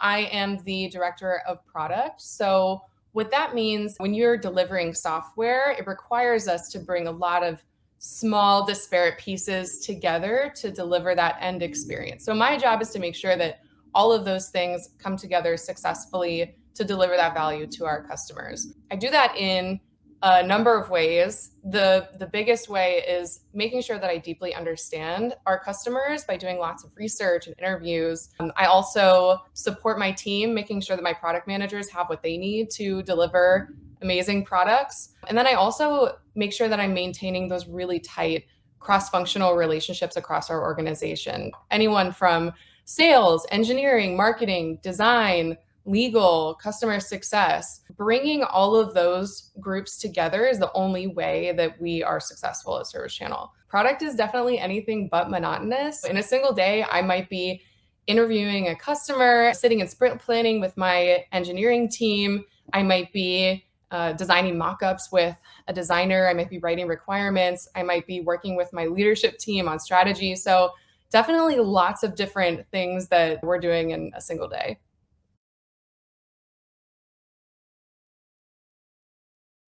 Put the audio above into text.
I am the director of product. So what that means when you're delivering software, it requires us to bring a lot of small disparate pieces together to deliver that end experience. So my job is to make sure that all of those things come together successfully to deliver that value to our customers. I do that in a number of ways. The biggest way is making sure that I deeply understand our customers by doing lots of research and interviews. I also support my team, making sure that my product managers have what they need to deliver amazing products. And then I also make sure that I'm maintaining those really tight cross-functional relationships across our organization. Anyone from sales, engineering, marketing, design, legal, customer success. Bringing all of those groups together is the only way that we are successful at ServiceChannel. Product is definitely anything but monotonous. In a single day, I might be interviewing a customer, sitting in sprint planning with my engineering team. I might be designing mock-ups with a designer. I might be writing requirements. I might be working with my leadership team on strategy. So definitely lots of different things that we're doing in a single day.